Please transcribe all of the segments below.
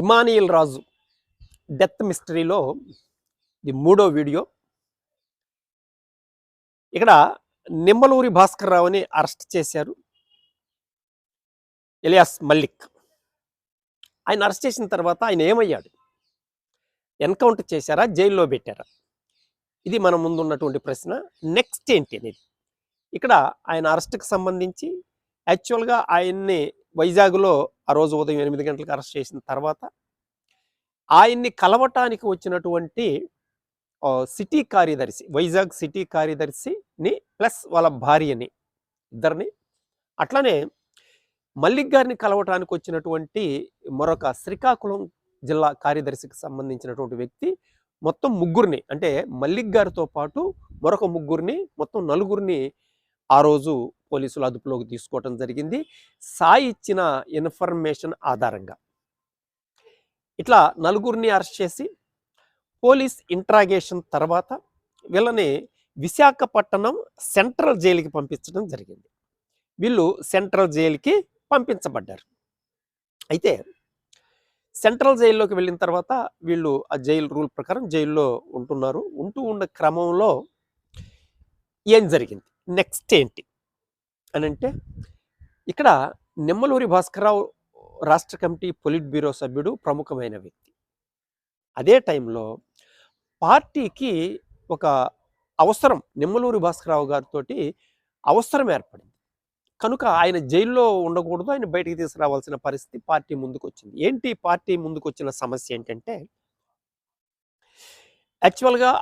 Emmanuel రాజు death మిస్టరీలో ఇది 3వ video. ఇక్కడ నిమ్మలూరి భాస్కర్ రావుని అరెస్ట్ చేశారు, ఎలియాస్ మల్లిక్. ఆయన అరెస్ట్ చేసిన తర్వాత ఆయన ఏమయ్యాడు? ఎన్కౌంటర్ చేశారా, జైల్లో పెట్టారా? ఇది మన ముందున్నటువంటి ప్రశ్న. నెక్స్ట్ ఏంటి అనేది ఇక్కడ ఆయన అరెస్ట్కి సంబంధించి యాక్చువల్గా ఆయన్ని వైజాగ్లో ఆ రోజు ఉదయం 8 గంటలకు అరెస్ట్ చేసిన తర్వాత ఆయన్ని కలవటానికి వచ్చినటువంటి సిటీ కార్యదర్శి, వైజాగ్ సిటీ కార్యదర్శిని ప్లస్ వాళ్ళ భార్యని, ఇద్దరిని, అట్లానే మల్లిక్ గారిని కలవటానికి వచ్చినటువంటి మరొక శ్రీకాకుళం జిల్లా కార్యదర్శికి సంబంధించినటువంటి వ్యక్తి, మొత్తం ముగ్గురిని, అంటే మల్లిక్ గారితో పాటు మరొక ముగ్గురిని, మొత్తం నలుగురిని ఆ రోజు పోలీసులు అదుపులోకి తీసుకోవటం జరిగింది సాయి ఇచ్చిన ఇన్ఫర్మేషన్ ఆధారంగా. ఇట్లా నలుగురిని అరెస్ట్ చేసి పోలీస్ ఇంట్రాగేషన్ తర్వాత వీళ్ళని విశాఖపట్నం సెంట్రల్ జైలుకి పంపించడం జరిగింది. వీళ్ళు సెంట్రల్ జైలుకి పంపించబడ్డారు. అయితే సెంట్రల్ జైల్లోకి వెళ్ళిన తర్వాత వీళ్ళు ఆ జైలు రూల్ ప్రకారం జైల్లో ఉంటున్నారు. ఉన్న క్రమంలో ఏం జరిగింది, నెక్స్ట్ ఏంటి అని అంటే, ఇక్కడ నిమ్మలూరి భాస్కర్రావు రాష్ట్ర కమిటీ పొలిట్ బ్యూరో సభ్యుడు, ప్రముఖమైన వ్యక్తి. అదే టైంలో పార్టీకి ఒక అవసరం, నిమ్మలూరి భాస్కర్రావు గారితో అవసరం ఏర్పడింది కనుక ఆయన జైల్లో ఉండకూడదు, ఆయన బయటికి తీసుకురావాల్సిన పరిస్థితి పార్టీ ముందుకు వచ్చింది. ఏంటి పార్టీ ముందుకు వచ్చిన సమస్య ఏంటంటే, యాక్చువల్గా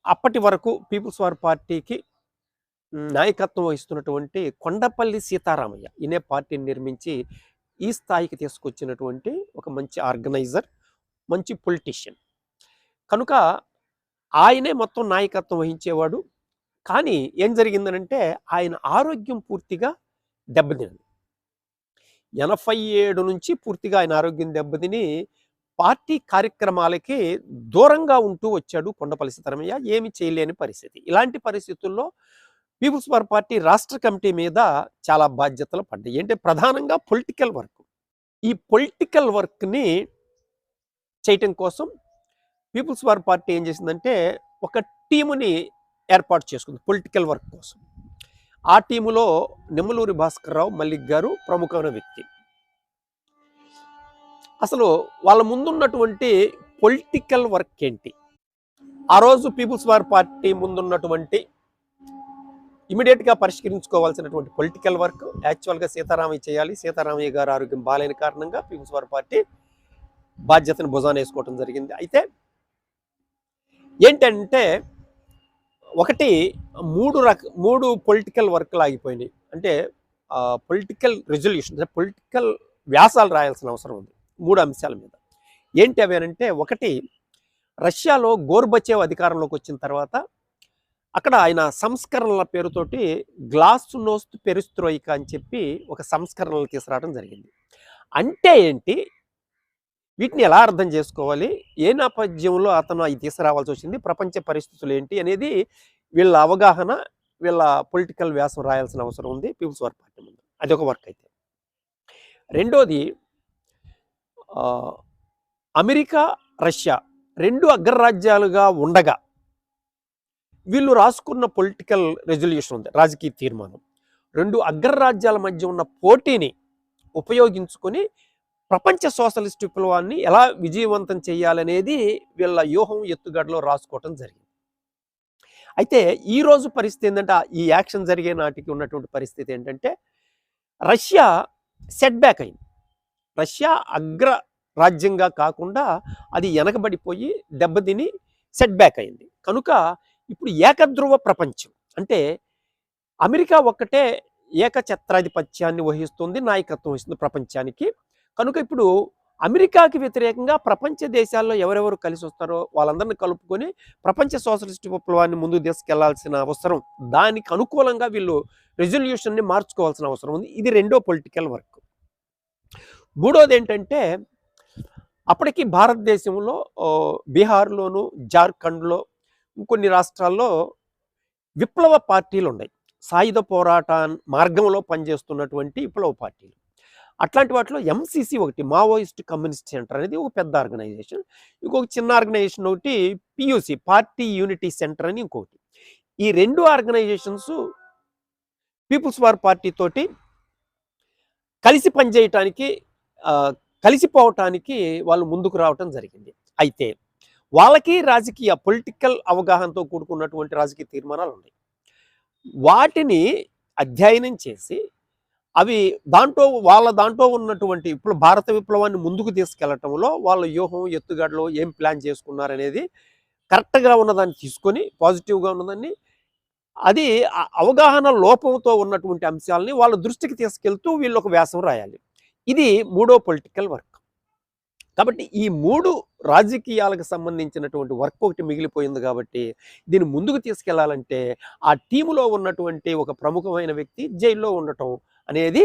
అప్పటి వరకు పీపుల్స్ వార్ పార్టీకి నాయకత్వం వహిస్తున్నటువంటి కొండపల్లి సీతారామయ్య, ఈయనే పార్టీని నిర్మించి ఈ స్థాయికి తీసుకొచ్చినటువంటి ఒక మంచి ఆర్గనైజర్, మంచి పొలిటీషియన్ కనుక ఆయనే మొత్తం నాయకత్వం వహించేవాడు. కానీ ఏం జరిగిందనంటే, ఆయన ఆరోగ్యం పూర్తిగా దెబ్బతింది. 87 నుంచి పూర్తిగా ఆయన ఆరోగ్యం దెబ్బతిని పార్టీ కార్యక్రమాలకి దూరంగా ఉంటూ వచ్చాడు కొండపల్లి సీతారామయ్య, ఏమి చేయలేని పరిస్థితి. ఇలాంటి పరిస్థితుల్లో పీపుల్స్ వార్ పార్టీ రాష్ట్ర కమిటీ మీద చాలా బాధ్యతలు పడ్డాయి. ఏంటంటే ప్రధానంగా పొలిటికల్ వర్క్. ఈ పొలిటికల్ వర్క్ని చేయటం కోసం పీపుల్స్ వార్ పార్టీ ఏం చేసిందంటే, ఒక టీముని ఏర్పాటు చేసుకుంది పొలిటికల్ వర్క్ కోసం. ఆ టీములో నిమ్మలూరి భాస్కర్రావు మల్లిక్ గారు ప్రముఖమైన వ్యక్తి. అసలు వాళ్ళ ముందున్నటువంటి పొలిటికల్ వర్క్ ఏంటి? ఆ రోజు పీపుల్స్ వార్ పార్టీ ముందున్నటువంటి ఇమీడియట్గా పరిష్కరించుకోవాల్సినటువంటి పొలిటికల్ వర్క్ యాక్చువల్గా సీతారామయ్య చేయాలి. సీతారామయ్య గారు ఆరోగ్యం బాలేని కారణంగా పీపుల్స్ వార్ పార్టీ బాధ్యతను భుజాన వేసుకోవడం జరిగింది. అయితే ఏంటంటే, ఒకటి మూడు పొలిటికల్ వర్క్లు ఆగిపోయినాయి. అంటే పొలిటికల్ రెజల్యూషన్, అంటే పొలిటికల్ వ్యాసాలు రాయాల్సిన అవసరం ఉంది 3 అంశాల మీద. ఏంటి అవి అంటే, ఒకటి, రష్యాలో గోర్బచేవ్ అధికారంలోకి వచ్చిన తర్వాత అక్కడ ఆయన సంస్కరణల పేరుతోటి గ్లాస్నోస్త్ పెరిస్ట్రోయికా అని చెప్పి ఒక సంస్కరణలు తీసుకురావడం జరిగింది. అంటే ఏంటి, వీటిని ఎలా అర్థం చేసుకోవాలి, ఏ నేపథ్యంలో అతను అవి తీసుకురావాల్సి వచ్చింది, ప్రపంచ పరిస్థితులు ఏంటి అనేది వీళ్ళ అవగాహన, వీళ్ళ పొలిటికల్ వ్యాసం రాయాల్సిన అవసరం ఉంది పీపుల్స్ వార్ పార్టీ ముందు. అది ఒక వర్క్ అయితే. రెండోది, అమెరికా రష్యా 2 అగ్రరాజ్యాలుగా ఉండగా వీళ్ళు రాసుకున్న పొలిటికల్ రెజల్యూషన్ ఉంది, రాజకీయ తీర్మానం. 2 అగ్రరాజ్యాల మధ్య ఉన్న పోటీని ఉపయోగించుకొని ప్రపంచ సోషలిస్ట్ విప్లవాన్ని ఎలా విజయవంతం చేయాలనేది వీళ్ళ వ్యూహం, ఎత్తుగడలో రాసుకోవటం జరిగింది. అయితే ఈరోజు పరిస్థితి ఏంటంటే, ఈ యాక్షన్ జరిగే నాటికి ఉన్నటువంటి పరిస్థితి ఏంటంటే, రష్యా సెట్ బ్యాక్ అయింది. రష్యా అగ్ర రాజ్యంగా కాకుండా అది వెనకబడిపోయి దెబ్బతిని సెట్ బ్యాక్ అయింది. కనుక ఇప్పుడు ఏకధ్రువ ప్రపంచం, అంటే అమెరికా ఒక్కటే ఏకఛత్రాధిపత్యాన్ని వహిస్తుంది, నాయకత్వం వహిస్తుంది ప్రపంచానికి. కనుక ఇప్పుడు అమెరికాకి వ్యతిరేకంగా ప్రపంచ దేశాల్లో ఎవరెవరు కలిసి వస్తారో వాళ్ళందరినీ కలుపుకొని ప్రపంచ సోషలిస్ట్ విప్లవాన్ని ముందుకు తీసుకెళ్లాల్సిన అవసరం, దానికి అనుకూలంగా వీళ్ళు రెజల్యూషన్ని మార్చుకోవాల్సిన అవసరం ఉంది. ఇది రెండో పొలిటికల్ వర్క్. మూడోది ఏంటంటే, అప్పటికి భారతదేశంలో బీహార్లోను, జార్ఖండ్లో, ఇంకొన్ని రాష్ట్రాల్లో విప్లవ పార్టీలు ఉన్నాయి, సాయుధ పోరాట మార్గంలో పనిచేస్తున్నటువంటి విప్లవ పార్టీలు. అట్లాంటి వాటిలో ఎంసీసీ ఒకటి, మావోయిస్ట్ కమ్యూనిస్ట్ సెంటర్ అనేది ఒక పెద్ద ఆర్గనైజేషన్. ఇంకొక చిన్న ఆర్గనైజేషన్ ఒకటి పియూసి, పార్టీ యూనిటీ సెంటర్ అని ఇంకొకటి. ఈ 2 ఆర్గనైజేషన్స్ పీపుల్స్ వార్ పార్టీ తోటి కలిసి పనిచేయటానికి, కలిసిపోవటానికి వాళ్ళు ముందుకు రావటం జరిగింది. అయితే వాళ్ళకి రాజకీయ పొలిటికల్ అవగాహనతో కూడుకున్నటువంటి రాజకీయ తీర్మానాలు ఉన్నాయి. వాటిని అధ్యయనం చేసి అవి దాంట్లో ఉన్నటువంటి ఇప్పుడు భారత విప్లవాన్ని ముందుకు తీసుకెళ్లటంలో వాళ్ళ వ్యూహం, ఎత్తుగడలో ఏం ప్లాన్ చేసుకున్నారనేది కరెక్ట్గా ఉన్నదాన్ని తీసుకొని, పాజిటివ్గా ఉన్నదాన్ని, అది అవగాహన లోపంతో ఉన్నటువంటి అంశాలని వాళ్ళ దృష్టికి తీసుకెళ్తూ వీళ్ళు ఒక వ్యాసం రాయాలి. ఇది 3వ పొలిటికల్ వర్క్. కాబట్టి ఈ 3 రాజకీయాలకు సంబంధించినటువంటి వర్క్ ఒకటి మిగిలిపోయింది. కాబట్టి దీన్ని ముందుకు తీసుకెళ్లాలంటే ఆ టీములో ఉన్నటువంటి ఒక ప్రముఖమైన వ్యక్తి జైల్లో ఉండటం అనేది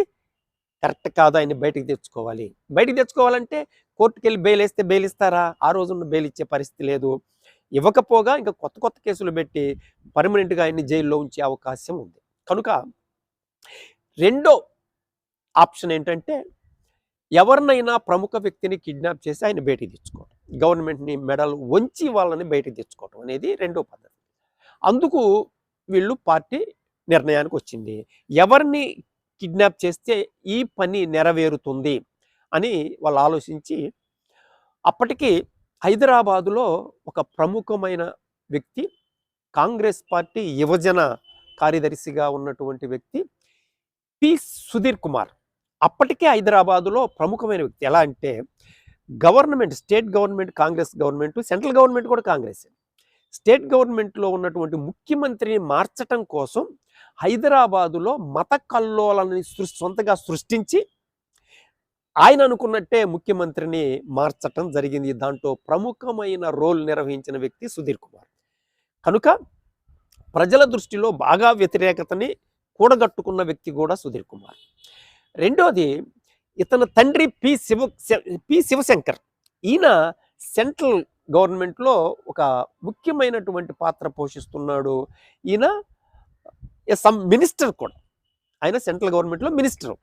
కరెక్ట్ కాదు. ఆయన్ని బయటికి తెచ్చుకోవాలి. బయటికి తెచ్చుకోవాలంటే కోర్టుకి వెళ్ళి బెయిల్ వేస్తే బెయిల్ ఇస్తారా? ఆ రోజున్న బెయిల్ ఇచ్చే పరిస్థితి లేదు. ఇవ్వకపోగా ఇంకా కొత్త కేసులు పెట్టి పర్మనెంట్గా ఆయన్ని జైల్లో ఉంచే అవకాశం ఉంది. కనుక రెండో ఆప్షన్ ఏంటంటే ఎవరినైనా ప్రముఖ వ్యక్తిని కిడ్నాప్ చేసి ఆయన బయటికి తెచ్చుకోవడం, గవర్నమెంట్ని మెడలు వంచి వాళ్ళని బయటికి తెచ్చుకోవడం అనేది రెండో పద్ధతి. అందుకు వీళ్ళు పార్టీ నిర్ణయానికి వచ్చింది. ఎవరిని కిడ్నాప్ చేస్తే ఈ పని నెరవేరుతుంది అని వాళ్ళు ఆలోచించి, అప్పటికి హైదరాబాదులో ఒక ప్రముఖమైన వ్యక్తి, కాంగ్రెస్ పార్టీ యువజన కార్యదర్శిగా ఉన్నటువంటి వ్యక్తి పి. సుధీర్ కుమార్, అప్పటికే హైదరాబాదులో ప్రముఖమైన వ్యక్తి. ఎలా అంటే government, state government Congress government, central government కూడా కాంగ్రెస్. స్టేట్ గవర్నమెంట్లో ఉన్నటువంటి ముఖ్యమంత్రిని మార్చటం కోసం హైదరాబాదులో మత కల్లోలని సొంతగా సృష్టించి ఆయన అనుకున్నట్టే ముఖ్యమంత్రిని మార్చటం జరిగింది. దాంట్లో ప్రముఖమైన రోల్ నిర్వహించిన వ్యక్తి సుధీర్ కుమార్. కనుక ప్రజల దృష్టిలో బాగా వ్యతిరేకతని కూడగట్టుకున్న వ్యక్తి కూడా సుధీర్ కుమార్. రెండోది ఇతని తండ్రి పి. శివశంకర్. ఈయన సెంట్రల్ గవర్నమెంట్లో ఒక ముఖ్యమైనటువంటి పాత్ర పోషిస్తున్నాడు. ఈయన మినిస్టర్ కూడా, ఆయన సెంట్రల్ గవర్నమెంట్లో మినిస్టర్.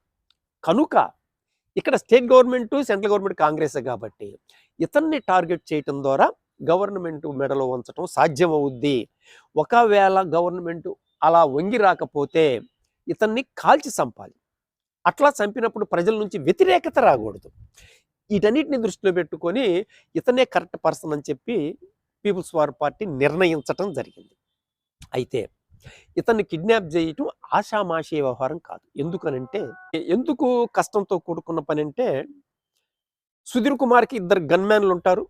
కనుక ఇక్కడ state government, central government Congress కాబట్టి ఇతన్ని టార్గెట్ చేయటం ద్వారా గవర్నమెంట్ మెడలో ఉంచడం సాధ్యం అవుద్ది. ఒకవేళ గవర్నమెంట్ అలా వంగి రాకపోతే ఇతన్ని కాల్చి చంపాలి. అట్లా చంపినప్పుడు ప్రజల నుంచి వ్యతిరేకత రాకూడదు. వీటన్నిటిని దృష్టిలో పెట్టుకొని ఇతనే కరెక్ట్ పర్సన్ అని చెప్పి పీపుల్స్ వార్ పార్టీ నిర్ణయించటం జరిగింది. అయితే ఇతన్ని కిడ్నాప్ చేయటం ఆషామాషి వ్యవహారం కాదు. ఎందుకు కష్టంతో కూడుకున్న పని అంటే, సుధీర్ కుమార్కి 2 గన్మ్యాన్లు ఉంటారు.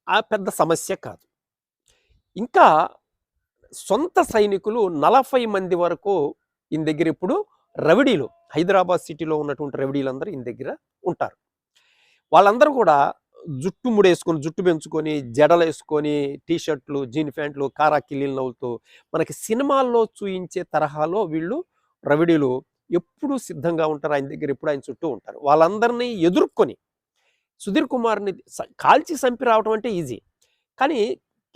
ఆ పెద్ద సమస్య కాదు. ఇంకా సొంత సైనికులు 40 మంది వరకు ఈయన దగ్గర ఇప్పుడు రవిడీలు, హైదరాబాద్ సిటీలో ఉన్నటువంటి రవిడీలందరూ ఈయన దగ్గర ఉంటారు. వాళ్ళందరూ కూడా జుట్టు ముడేసుకొని, జుట్టు పెంచుకొని, జడలు వేసుకొని, టీషర్ట్లు, జీన్ ప్యాంట్లు, కారాకిల్లీలు నవ్వుతూ మనకి సినిమాల్లో చూయించే తరహాలో వీళ్ళు రవిడీలు ఎప్పుడూ సిద్ధంగా ఉంటారు. ఆయన దగ్గర ఎప్పుడు ఆయన చుట్టూ ఉంటారు. వాళ్ళందరినీ ఎదుర్కొని సుధీర్ కుమార్ని కాల్చి చంపి రావటం అంటే ఈజీ, కానీ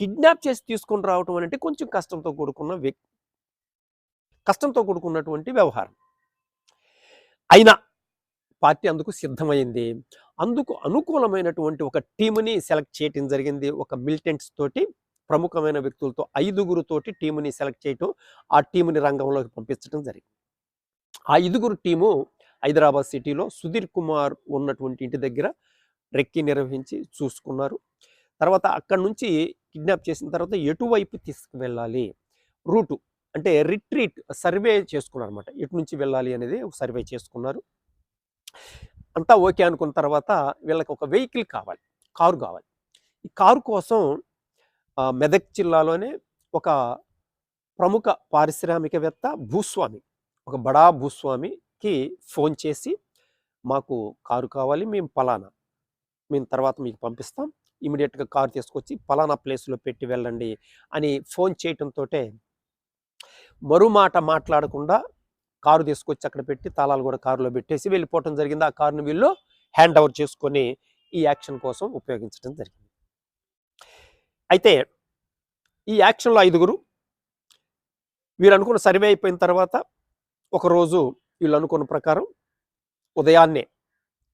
కిడ్నాప్ చేసి తీసుకొని రావటం అంటే కొంచెం కష్టంతో కూడుకున్నటువంటి వ్యవహారం. అయినా పార్టీ అందుకు సిద్ధమైంది. అందుకు అనుకూలమైనటువంటి ఒక టీముని సెలెక్ట్ చేయటం జరిగింది. ఒక మిలిటెంట్స్ తోటి, ప్రముఖమైన వ్యక్తులతో 5 తోటి టీముని సెలెక్ట్ చేయటం, ఆ టీముని రంగంలోకి పంపించడం జరిగింది. ఆ 5 టీము హైదరాబాద్ సిటీలో సుధీర్ కుమార్ ఉన్నటువంటి ఇంటి దగ్గర రెక్కి నిర్వహించి చూసుకున్నారు. తర్వాత అక్కడి నుంచి కిడ్నాప్ చేసిన తర్వాత ఎటువైపు తీసుకువెళ్ళాలి, రూటు అంటే రిట్రీట్ సర్వే చేసుకున్నారు అనమాట. ఎటు నుంచి వెళ్ళాలి అనేది ఒక సర్వే చేసుకున్నారు. అంతా ఓకే అనుకున్న తర్వాత వీళ్ళకి ఒక వెహికల్ కావాలి, కారు కావాలి. ఈ కారు కోసం మెదక్ జిల్లాలోనే ఒక ప్రముఖ పారిశ్రామికవేత్త భూస్వామి, ఒక బడా భూస్వామికి ఫోన్ చేసి, మాకు కారు కావాలి, మేము తర్వాత మీకు పంపిస్తాం, ఇమీడియట్గా కారు తీసుకొచ్చి పలానా ప్లేస్లో పెట్టి వెళ్ళండి అని ఫోన్ చేయటంతో మరుమాట మాట్లాడకుండా కారు తీసుకొచ్చి అక్కడ పెట్టి తాళాలు కూడా కారులో పెట్టేసి వెళ్ళిపోవటం జరిగింది. ఆ కారుని వీళ్ళు హ్యాండ్ ఓవర్ చేసుకొని ఈ యాక్షన్ కోసం ఉపయోగించడం జరిగింది. అయితే ఈ యాక్షన్లో 5 వీళ్ళు అనుకున్న సర్వే అయిపోయిన తర్వాత ఒకరోజు వీళ్ళు అనుకున్న ప్రకారం ఉదయాన్నే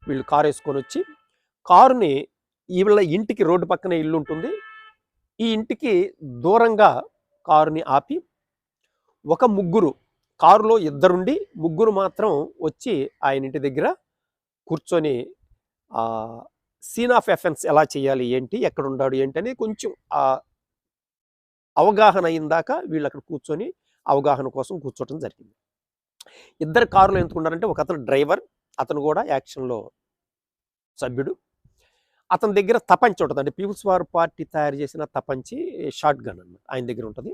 వీళ్ళు కారు వేసుకొని వచ్చి కారుని వీళ్ళ ఇంటికి రోడ్డు పక్కన ఇల్లు ఉంటుంది, ఈ ఇంటికి దూరంగా కారుని ఆపి ఒక ముగ్గురు, కారులో ఇద్దరుండి ముగ్గురు మాత్రం వచ్చి ఆయన ఇంటి దగ్గర కూర్చొని సీన్ ఆఫ్ ఎఫెన్స్ ఎలా చేయాలి ఏంటి, ఎక్కడ ఉన్నాడు ఏంటి అని కొంచెం అవగాహన అయిందాక వీళ్ళు అక్కడ కూర్చొని అవగాహన కోసం కూర్చోవటం జరిగింది. ఇద్దరు కారులో ఎందుకున్నారంటే ఒక అతను డ్రైవర్, అతను కూడా యాక్షన్లో సభ్యుడు. అతని దగ్గర తపంచి ఉంటుంది, అంటే పీపుల్స్ వార్ పార్టీ తయారు చేసిన తపంచి షార్ట్ గన్ అన్నమాట ఆయన దగ్గర ఉంటుంది.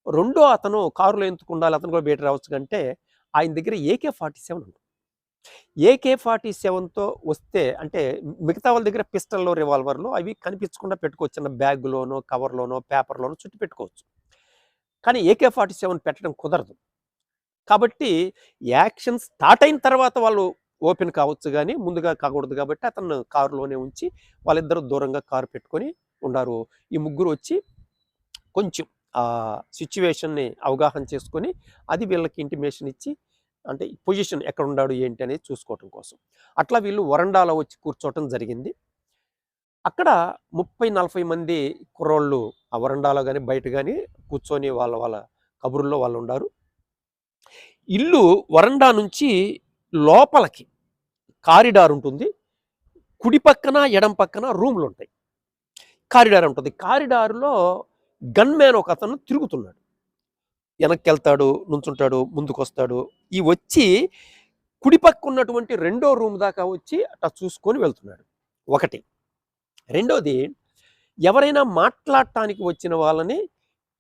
రెండో అతను కారులో ఎందుకు ఉండాలి, అతను కూడా బయట రావచ్చు కంటే ఆయన దగ్గర AK-47 ఉంటుంది. AK-47తో వస్తే అంటే మిగతా వాళ్ళ దగ్గర పిస్టల్లో, రివాల్వర్లో అవి కనిపించకుండా పెట్టుకోవచ్చు, చిన్న బ్యాగ్లోనో కవర్లోనో పేపర్లోనో చుట్టి పెట్టుకోవచ్చు. కానీ AK-47 పెట్టడం కుదరదు. కాబట్టి యాక్షన్ స్టార్ట్ అయిన తర్వాత వాళ్ళు ఓపెన్ కావచ్చు కానీ ముందుగా కాకూడదు. కాబట్టి అతను కారులోనే ఉంచి వాళ్ళిద్దరూ దూరంగా కారు పెట్టుకొని ఉన్నారు. ఈ ముగ్గురు వచ్చి కొంచెం ఆ సిచ్యువేషన్ని అవగాహన చేసుకొని అది వీళ్ళకి ఇంటిమేషన్ ఇచ్చి, అంటే పొజిషన్ ఎక్కడ ఉన్నాడు ఏంటి అనేది చూసుకోవటం కోసం అట్లా వీళ్ళు వరండాలో వచ్చి కూర్చోవటం జరిగింది. అక్కడ 30-40 మంది కుర్రోళ్ళు ఆ వరండాలో కానీ బయట కానీ కూర్చొని వాళ్ళ కబుర్లో వాళ్ళు ఉన్నారు. ఇల్లు వరండా నుంచి లోపలికి కారిడార్ ఉంటుంది, కుడి పక్కన ఎడం పక్కన రూమ్లు ఉంటాయి, కారిడార్ ఉంటుంది. కారిడార్లో గన్ మ్యాన్ ఒక అతను తిరుగుతున్నాడు, వెనక్కి వెళ్తాడు, నుంచుంటాడు, ముందుకు వస్తాడు. ఈ వచ్చి కుడి పక్క ఉన్నటువంటి రెండో రూమ్ దాకా వచ్చి అట్లా చూసుకొని వెళ్తున్నాడు. ఒకటి. రెండోది, ఎవరైనా మాట్లాడటానికి వచ్చిన వాళ్ళని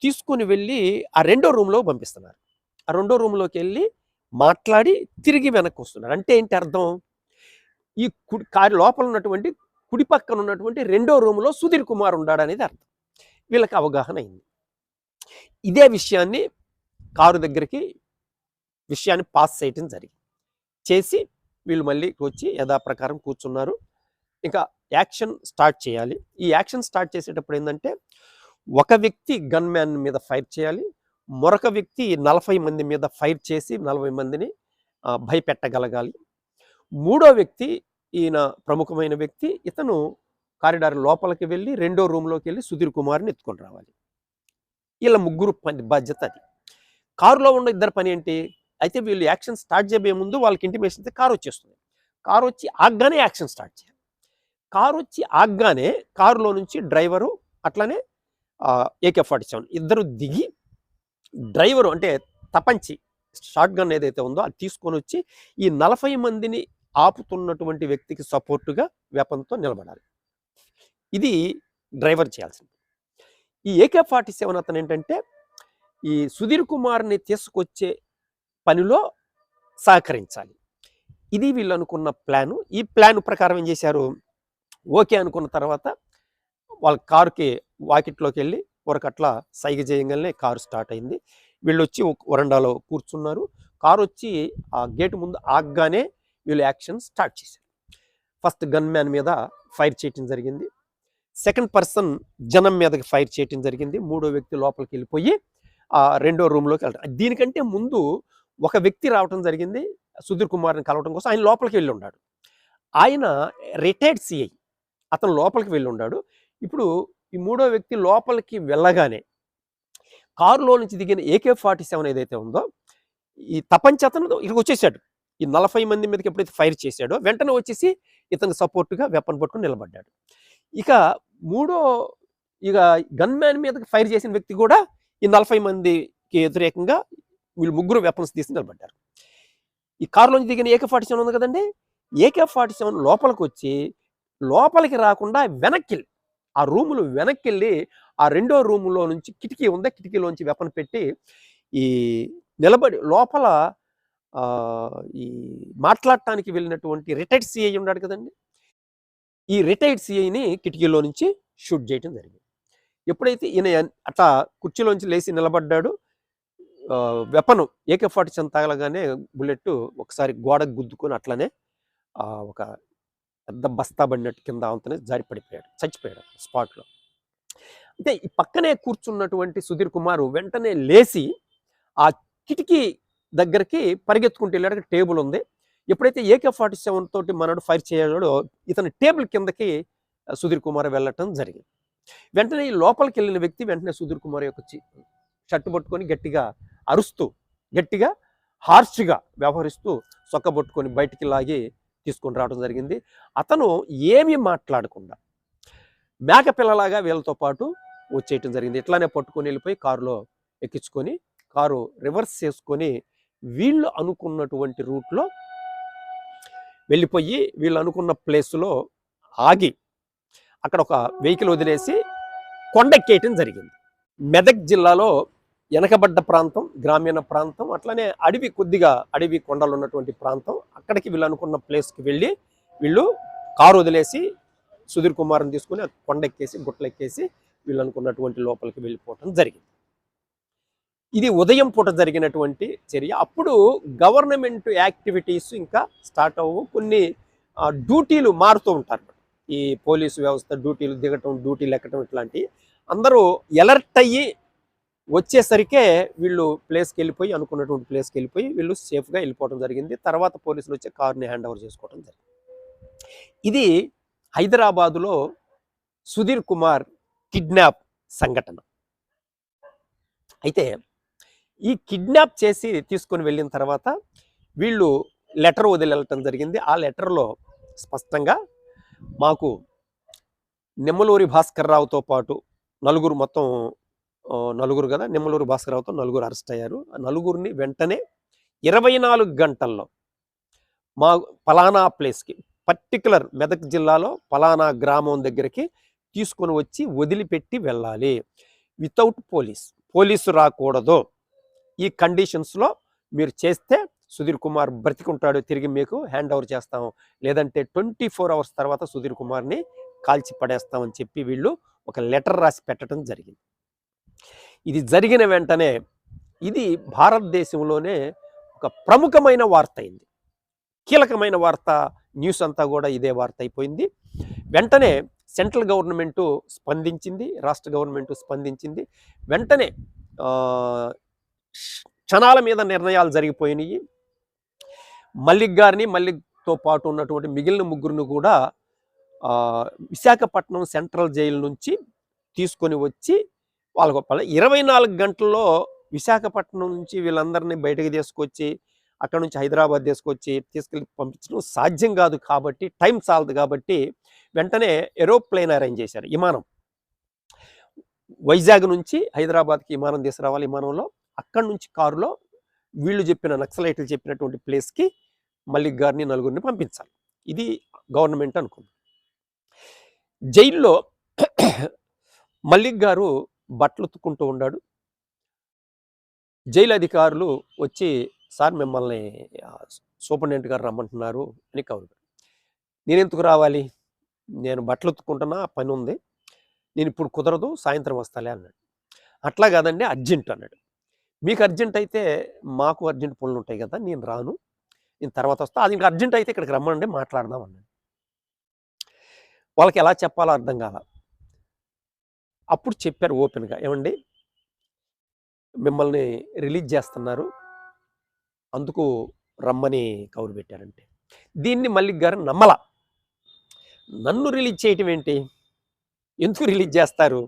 తీసుకొని వెళ్ళి ఆ రెండో రూమ్లో పంపిస్తున్నారు. ఆ రెండో రూమ్లోకి వెళ్ళి మాట్లాడి తిరిగి వెనక్కి వస్తున్నారు. అంటే ఏంటి అర్థం, ఈ కారు లోపల ఉన్నటువంటి కుడి పక్కన ఉన్నటువంటి రెండో రూమ్లో సుధీర్ కుమార్ ఉన్నాడు అనేది అర్థం. వీళ్ళకి అవగాహన అయింది. ఇదే విషయాన్ని కారు దగ్గరికి విషయాన్ని పాస్ చేయటం జరిగింది. చేసి వీళ్ళు మళ్ళీ వచ్చి యథాప్రకారం కూర్చున్నారు. ఇంకా యాక్షన్ స్టార్ట్ చేయాలి. ఈ యాక్షన్ స్టార్ట్ చేసేటప్పుడు ఏంటంటే ఒక వ్యక్తి గన్ మ్యాన్ మీద ఫైర్ చేయాలి, మరొక వ్యక్తి 40 మంది మీద ఫైర్ చేసి 40 మందిని భయపెట్టగలగాలి. మూడో వ్యక్తి, ఈయన ప్రముఖమైన వ్యక్తి, ఇతను కారిడార్ లోపలికి వెళ్ళి రెండో రూమ్లోకి వెళ్ళి సుధీర్ కుమార్ని ఎత్తుకొని రావాలి. వీళ్ళ ముగ్గురు పని బాధ్యత అది. కారులో ఉన్న ఇద్దరు పని ఏంటి, అయితే వీళ్ళు యాక్షన్ స్టార్ట్ చేయబోయే ముందు వాళ్ళకి ఇంటిమేషన్ అయితే కారు వచ్చేస్తుంది. కారు వచ్చి ఆగ్గానే యాక్షన్ స్టార్ట్ చేయాలి. కారు వచ్చి ఆగ్గానే కారులో నుంచి డ్రైవరు అట్లనే AK-47 ఇద్దరు దిగి డ్రైవరు అంటే తపంచి షార్ట్ గన్ ఏదైతే ఉందో అది తీసుకొని వచ్చి ఈ 40 మందిని ఆపుతున్నటువంటి వ్యక్తికి సపోర్టుగా వెపన్తో నిలబడాలి. ఇది డ్రైవర్ చేయాల్సింది. ఈ AK-47 అతను ఏంటంటే ఈ సుధీర్ కుమార్ని తీసుకొచ్చే పనిలో సహకరించాలి. ఇది వీళ్ళు అనుకున్న ప్లాను. ఈ ప్లాన్ ప్రకారం ఏం చేశారు, ఓకే అనుకున్న తర్వాత వాళ్ళ కారుకి వాకిట్లోకి వెళ్ళి ఒకరకట్లా సైగ చేయగానే కారు స్టార్ట్ అయింది. వీళ్ళు వచ్చి వరండాలో కూర్చున్నారు. కారు వచ్చి ఆ గేటు ముందు ఆగ్గానే వీళ్ళు యాక్షన్ స్టార్ట్ చేశారు. ఫస్ట్ గన్ మ్యాన్ మీద ఫైర్ చేయటం జరిగింది. సెకండ్ పర్సన్ జనం మీదకి ఫైర్ చేయటం జరిగింది. మూడో వ్యక్తి లోపలికి వెళ్ళిపోయి రెండో రూమ్లోకి వెళ్ళడం. దీనికంటే ముందు ఒక వ్యక్తి రావటం జరిగింది సుధీర్ కుమార్ని కలవటం కోసం. ఆయన లోపలికి వెళ్ళి ఉన్నాడు. ఆయన రిటైర్డ్ CI, అతను లోపలికి వెళ్ళి ఉన్నాడు. ఇప్పుడు ఈ మూడో వ్యక్తి లోపలికి వెళ్ళగానే కారులో నుంచి దిగిన AK-47 ఏదైతే ఉందో ఈ తపంచి అతను ఇక్కడికి వచ్చేసాడు. ఈ 40 మంది మీదకి ఎప్పుడైతే ఫైర్ చేశాడో వెంటనే వచ్చేసి ఇతనికి సపోర్టుగా వెపన్ పట్టుకుని నిలబడ్డాడు. ఇక ఇక గన్ మ్యాన్ మీదకి ఫైర్ చేసిన వ్యక్తి కూడా ఈ 40 మందికి వ్యతిరేకంగా వీళ్ళు ముగ్గురు వెపన్స్ తీసి నిలబడ్డారు. ఈ కారులోంచి దిగిన AK-47 ఉంది కదండి, AK-47 లోపలికి వచ్చి లోపలికి రాకుండా వెనక్కి ఆ రూములు వెనక్కి వెళ్ళి ఆ రెండో రూములో నుంచి కిటికీ ఉందా, కిటికీలోంచి వెపన్ పెట్టి ఈ నిలబడి లోపల ఈ మాట్లాడటానికి వెళ్ళినటువంటి రిటైర్డ్ CI ఉన్నాడు కదండి, ఈ రిటైర్డ్ CIని కిటికీలో నుంచి షూట్ చేయటం జరిగింది. ఎప్పుడైతే ఈయన అట్లా కుర్చీలోంచి లేచి నిలబడ్డాడు, వెపన్ AK-47 తగలగానే బుల్లెట్ ఒకసారి గోడకు గుద్దుకొని అట్లనే ఒక పెద్ద బస్తా పడినట్టు కింద అంతనే జారి పడిపోయాడు, చచ్చిపోయాడు స్పాట్లో. అయితే ఈ పక్కనే కూర్చున్నటువంటి సుధీర్ కుమార్ వెంటనే లేచి ఆ కిటికీ దగ్గరికి పరిగెత్తుకుంటూ వెళ్ళాడు. టేబుల్ ఉంది, ఎప్పుడైతే AK-47 తోటి మనడు ఫైర్ చేయడాడో ఇతని టేబుల్ కిందకి సుధీర్ కుమార్ వెళ్ళటం జరిగింది. వెంటనే ఈ లోపలికి వెళ్ళిన వ్యక్తి వెంటనే సుధీర్ కుమార్ యొక్క షర్టు పట్టుకొని గట్టిగా అరుస్తూ, గట్టిగా హార్ష్గా వ్యవహరిస్తూ సొక్కబొట్టుకొని బయటికి లాగి తీసుకొని రావడం జరిగింది. అతను ఏమీ మాట్లాడకుండా మేకపిల్లలాగా వీళ్ళతో పాటు వచ్చేయటం జరిగింది. ఇట్లానే పట్టుకొని వెళ్ళిపోయి కారులో ఎక్కించుకొని కారు రివర్స్ చేసుకొని వీళ్ళు అనుకున్నటువంటి రూట్లో వెళ్ళిపోయి వీళ్ళు అనుకున్న ప్లేస్లో ఆగి అక్కడ ఒక వెహికల్ వదిలేసి కొండెక్కేయటం జరిగింది. మెదక్ జిల్లాలో వెనకబడ్డ ప్రాంతం, గ్రామీణ ప్రాంతం, అట్లనే కొద్దిగా అడవి కొండలు ఉన్నటువంటి ప్రాంతం. అక్కడికి వీళ్ళు అనుకున్న ప్లేస్కి వెళ్ళి వీళ్ళు కారు వదిలేసి సుధీర్ కుమార్ని తీసుకుని కొండెక్కేసి గుట్టలెక్కేసి వీళ్ళు అనుకున్నటువంటి లోపలికి వెళ్ళిపోవటం జరిగింది. ఇది ఉదయం పూట జరిగినటువంటి చర్య. అప్పుడు గవర్నమెంట్ యాక్టివిటీస్ ఇంకా స్టార్ట్ అవ్వవు. కొన్ని డ్యూటీలు మారుతూ ఉంటారు. ఈ పోలీసు వ్యవస్థ డ్యూటీలు దిగటం, డ్యూటీలు ఎక్కటం, ఇట్లాంటివి అందరూ ఎలర్ట్ అయ్యి వచ్చేసరికే వీళ్ళు ప్లేస్కి వెళ్ళిపోయి అనుకున్నటువంటి ప్లేస్కి వెళ్ళిపోయి వీళ్ళు సేఫ్గా వెళ్ళిపోవడం జరిగింది. తర్వాత పోలీసులు వచ్చి కార్ని హ్యాండ్ ఓవర్ చేసుకోవడం జరిగింది. ఇది హైదరాబాదులో సుధీర్ కుమార్ కిడ్నాప్ సంఘటన. అయితే ఈ కిడ్నాప్ చేసి తీసుకొని వెళ్ళిన తర్వాత వీళ్ళు లెటర్ వదిలి వెళ్ళటం జరిగింది. ఆ లెటర్లో స్పష్టంగా మాకు నిమ్మలూరి భాస్కర్ రావుతో పాటు నలుగురు కదా, నిమ్మలూరి భాస్కర్ రావుతో నలుగురు అరెస్ట్ అయ్యారు. ఆ నలుగురిని వెంటనే 24 గంటల్లో మా పలానా ప్లేస్కి, పర్టికులర్ మెదక్ జిల్లాలో పలానా గ్రామం దగ్గరికి తీసుకొని వచ్చి వదిలిపెట్టి వెళ్ళాలి. వితౌట్ పోలీసు రాకూడదు. ఈ కండిషన్స్లో మీరు చేస్తే సుధీర్ కుమార్ బ్రతికుంటాడు, తిరిగి మీకు హ్యాండ్ ఓవర్ చేస్తాము, లేదంటే 24 అవర్స్ తర్వాత సుధీర్ కుమార్ని కాల్చి పడేస్తామని చెప్పి వీళ్ళు ఒక లెటర్ రాసి పెట్టడం జరిగింది. ఇది జరిగిన వెంటనే ఇది భారతదేశంలోనే ఒక ప్రముఖమైన వార్త అయింది. కీలకమైన వార్త, న్యూస్ అంతా కూడా ఇదే వార్త అయిపోయింది. వెంటనే సెంట్రల్ గవర్నమెంటు స్పందించింది, రాష్ట్ర గవర్నమెంటు స్పందించింది. వెంటనే క్షణాల మీద నిర్ణయాలు జరిగిపోయినాయి. మల్లిక్ గారిని, మల్లిక్తో పాటు ఉన్నటువంటి మిగిలిన ముగ్గురిని కూడా విశాఖపట్నం సెంట్రల్ జైలు నుంచి తీసుకొని వచ్చి వాళ్ళకు 24 గంటల్లో విశాఖపట్నం నుంచి వీళ్ళందరినీ బయటకు తీసుకొచ్చి అక్కడ నుంచి హైదరాబాద్ తీసుకెళ్ళి పంపించడం సాధ్యం కాదు. కాబట్టి టైం చాలదు. కాబట్టి వెంటనే ఏరోప్లేన్ అరేంజ్ చేశారు. విమానం వైజాగ్ నుంచి హైదరాబాద్కి విమానం తీసుకురావాలి. విమానంలో అక్కడి నుంచి కారులో వీళ్ళు నక్సలైట్లు చెప్పినటువంటి ప్లేస్కి మల్లిక్ గారిని నలుగురిని పంపించాలి. ఇది గవర్నమెంట్ అనుకుంది. జైల్లో మల్లిక్ గారు బట్టలు ఉతుక్కుంటూ ఉన్నాడు. జైలు అధికారులు వచ్చి, సార్ మిమ్మల్ని సూపరింటెండెంట్ గారు రమ్మంటున్నారు అని కౌరు. నేను ఎందుకు రావాలి, నేను బట్టలు ఉతుక్కుంటున్నా, పని ఉంది, నేను ఇప్పుడు కుదరదు, సాయంత్రం వస్తాలే అన్నాడు. అట్లా కాదండి, అర్జెంట్ అన్నాడు. మీకు అర్జెంట్ అయితే మాకు అర్జెంట్ పనులు ఉంటాయి కదా, నేను రాను, నేను తర్వాత వస్తా, అది ఇంకా అర్జెంట్ అయితే ఇక్కడికి రమ్మండి, మాట్లాడదాం అన్నాడు. వాళ్ళకి ఎలా చెప్పాలో అర్థం కాల. అప్పుడు చెప్పారు ఓపెన్గా, ఏమండి మిమ్మల్ని రిలీజ్ చేస్తున్నారు, అందుకు రమ్మని కౌరు పెట్టారంటే. దీన్ని మల్లిక్ గారు నమ్మల. నన్ను రిలీజ్ చేయటం ఏంటి, ఎందుకు రిలీజ్ చేస్తారు,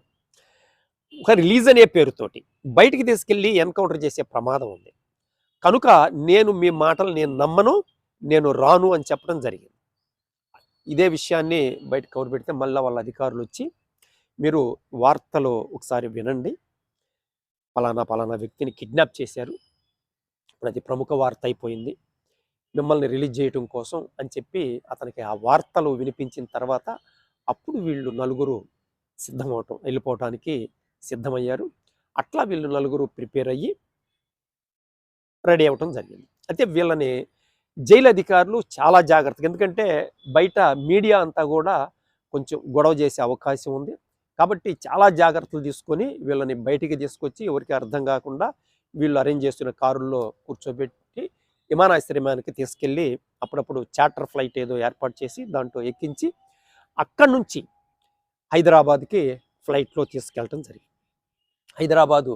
ఒక రిలీజ్ అనే పేరుతోటి బయటికి తీసుకెళ్ళి ఎన్కౌంటర్ చేసే ప్రమాదం ఉంది, కనుక నేను మీ మాటలు నేను నమ్మను, నేను రాను అని చెప్పడం జరిగింది. ఇదే విషయాన్ని బయట కౌరు పెడితే మళ్ళీ వాళ్ళ అధికారులు వచ్చి, మీరు వార్తలు ఒకసారి వినండి, పలానా వ్యక్తిని కిడ్నాప్ చేశారు, ఇప్పుడు అది ప్రముఖ వార్త అయిపోయింది, మిమ్మల్ని రిలీజ్ చేయటం కోసం అని చెప్పి అతనికి ఆ వార్తలు వినిపించిన తర్వాత అప్పుడు వీళ్ళు నలుగురు వెళ్ళిపోవటానికి సిద్ధమయ్యారు. అట్లా వీళ్ళు నలుగురు ప్రిపేర్ అయ్యి రెడీ అవ్వటం జరిగింది. అయితే వీళ్ళని జైలు అధికారులు చాలా జాగ్రత్తగా, ఎందుకంటే బయట మీడియా అంతా కూడా కొంచెం గొడవ చేసే అవకాశం ఉంది, కాబట్టి చాలా జాగ్రత్తలు తీసుకొని వీళ్ళని బయటికి తీసుకొచ్చి ఎవరికి అర్థం కాకుండా వీళ్ళు అరేంజ్ చేస్తున్న కారుల్లో కూర్చోబెట్టి విమానాశ్రయానికి తీసుకెళ్ళి అప్పుడప్పుడు చార్టర్ ఫ్లైట్ ఏదో ఏర్పాటు చేసి దాంట్లో ఎక్కించి అక్కడి నుంచి హైదరాబాద్కి ఫ్లైట్లో తీసుకెళ్ళటం జరిగింది. హైదరాబాదు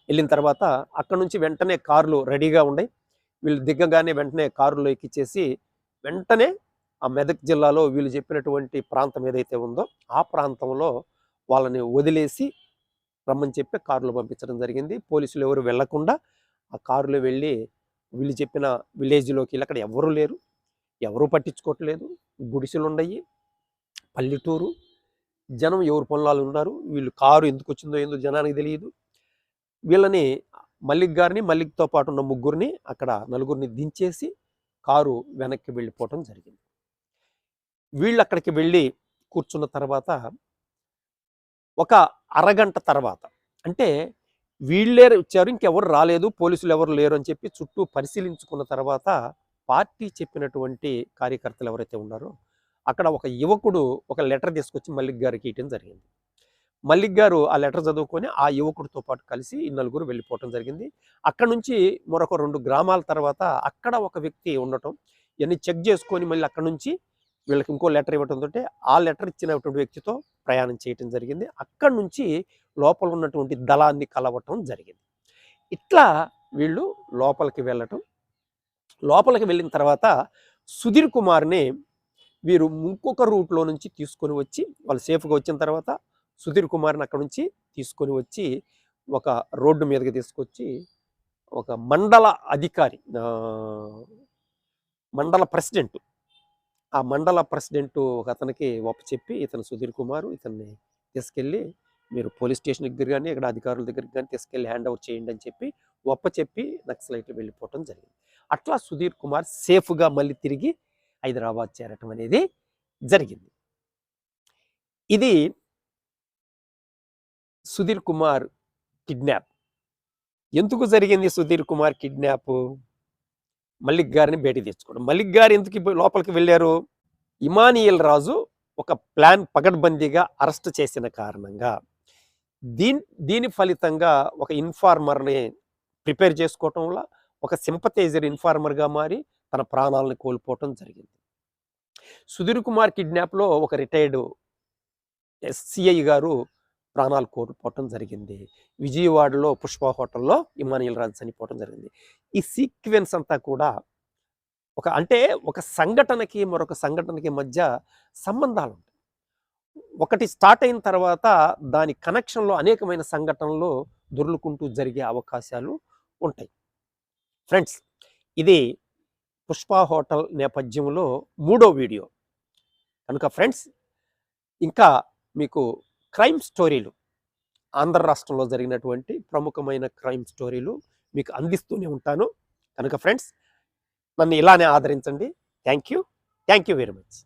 వెళ్ళిన తర్వాత అక్కడ నుంచి వెంటనే కార్లు రెడీగా ఉన్నాయి. వీళ్ళు దిగ్గగానే వెంటనే కారులో ఎక్కిచ్చేసి వెంటనే ఆ మెదక్ జిల్లాలో వీళ్ళు చెప్పినటువంటి ప్రాంతం ఏదైతే ఉందో ఆ ప్రాంతంలో వాళ్ళని వదిలేసి రమ్మని చెప్పి కారులో పంపించడం జరిగింది. పోలీసులు ఎవరు వెళ్లకుండా ఆ కారులో వెళ్ళి వీళ్ళు చెప్పిన విలేజ్లోకి వెళ్ళి అక్కడ ఎవరు లేరు, ఎవరు పట్టించుకోవట్లేదు, గుడిసెలు ఉన్నాయి, పల్లెటూరు, జనం ఎవరు పొలాలు ఉన్నారు. వీళ్ళు కారు ఎందుకు వచ్చిందో ఏందో జనానికి తెలియదు. వీళ్ళని మల్లిక్ గారిని మల్లిక్తో పాటు ఉన్న ముగ్గురిని అక్కడ నలుగురిని దించేసి కారు వెనక్కి వెళ్ళిపోవటం జరిగింది. వీళ్ళు అక్కడికి వెళ్ళి కూర్చున్న తర్వాత ఒక అరగంట తర్వాత, అంటే వీళ్ళే వచ్చారు, ఇంకెవరు రాలేదు, పోలీసులు ఎవరు లేరు అని చెప్పి చుట్టూ పరిశీలించుకున్న తర్వాత పార్టీ చెప్పినటువంటి కార్యకర్తలు ఎవరైతే ఉన్నారో అక్కడ ఒక యువకుడు ఒక లెటర్ తీసుకొచ్చి మల్లిక్ గారికి ఇవ్వడం జరిగింది. మల్లిక్ గారు ఆ లెటర్ చదువుకొని ఆ యువకుడితో పాటు కలిసి ఈ నలుగురు వెళ్ళిపోవటం జరిగింది. అక్కడ నుంచి మరొక 2 గ్రామాల తర్వాత అక్కడ ఒక వ్యక్తి ఉండటం, ఇవన్నీ చెక్ చేసుకొని మళ్ళీ అక్కడ నుంచి వీళ్ళకి ఇంకో లెటర్ ఇవ్వటంతో ఆ లెటర్ ఇచ్చినటువంటి వ్యక్తితో ప్రయాణం చేయటం జరిగింది. అక్కడి నుంచి లోపల ఉన్నటువంటి దళాన్ని కలవటం జరిగింది. ఇట్లా వీళ్ళు లోపలికి వెళ్ళటం, లోపలికి వెళ్ళిన తర్వాత సుధీర్ కుమార్ని వీరు ఇంకొక రూట్లో నుంచి తీసుకొని వచ్చి వాళ్ళు సేఫ్గా వచ్చిన తర్వాత సుధీర్ కుమార్ని అక్కడ నుంచి తీసుకొని వచ్చి ఒక రోడ్డు మీదకి తీసుకొచ్చి ఒక మండల అధికారి, మండల ప్రెసిడెంట్, ఆ మండల ప్రెసిడెంట్ ఒక అతనికి చెప్పి ఇతను సుధీర్ కుమార్, ఇతన్ని తీసుకెళ్ళి మీరు పోలీస్ స్టేషన్ దగ్గర కానీ ఇక్కడ అధికారుల దగ్గరికి కానీ తీసుకెళ్ళి హ్యాండ్ ఓవర్ చేయండి అని చెప్పి చెప్పి నక్సలైట్లు వెళ్ళిపోవటం జరిగింది. అట్లా సుధీర్ కుమార్ సేఫ్గా మళ్ళీ తిరిగి హైదరాబాద్ చేరటం అనేది జరిగింది. ఇది సుధీర్ కుమార్ కిడ్నాప్. ఎందుకు జరిగింది సుధీర్ కుమార్ కిడ్నాప్? మల్లిక్ గారిని భేటీ తెచ్చుకోవడం. మల్లిక్ గారు ఎందుకు లోపలికి వెళ్ళారు? ఇమానియల్ రాజు ఒక ప్లాన్ పగడ్బందీగా అరెస్ట్ చేసిన కారణంగా దీని ఫలితంగా ఒక ఇన్ఫార్మర్ని ప్రిపేర్ చేసుకోవటం వల్ల ఒక సింపథైజర్ ఇన్ఫార్మర్గా మారి తన ప్రాణాలను కోల్పోవటం జరిగింది. సుధీర్ కుమార్ కిడ్నాప్లో ఒక రిటైర్డ్ సిఐ గారు ప్రాణాలు కోల్పోవటం జరిగింది. విజయవాడలో పుష్ప హోటల్లో ఇమానియల్ రాజు చనిపోవటం జరిగింది. ఈ సీక్వెన్స్ అంతా కూడా ఒక సంఘటనకి మరొక సంఘటనకి మధ్య సంబంధాలు ఉంటాయి. ఒకటి స్టార్ట్ అయిన తర్వాత దాని కనెక్షన్లో అనేకమైన సంఘటనలు దొర్లుకుంటూ జరిగే అవకాశాలు ఉంటాయి. ఫ్రెండ్స్, ఇది పుష్ప హోటల్ నేపథ్యంలో 3వ వీడియో కనుక ఫ్రెండ్స్, ఇంకా మీకు క్రైమ్ స్టోరీలు, ఆంధ్ర రాష్ట్రంలో జరిగినటువంటి ప్రముఖమైన క్రైమ్ స్టోరీలు మీకు అందిస్తూనే ఉంటాను. కనుక ఫ్రెండ్స్, నన్ను ఇలానే ఆదరించండి. Thank you very much.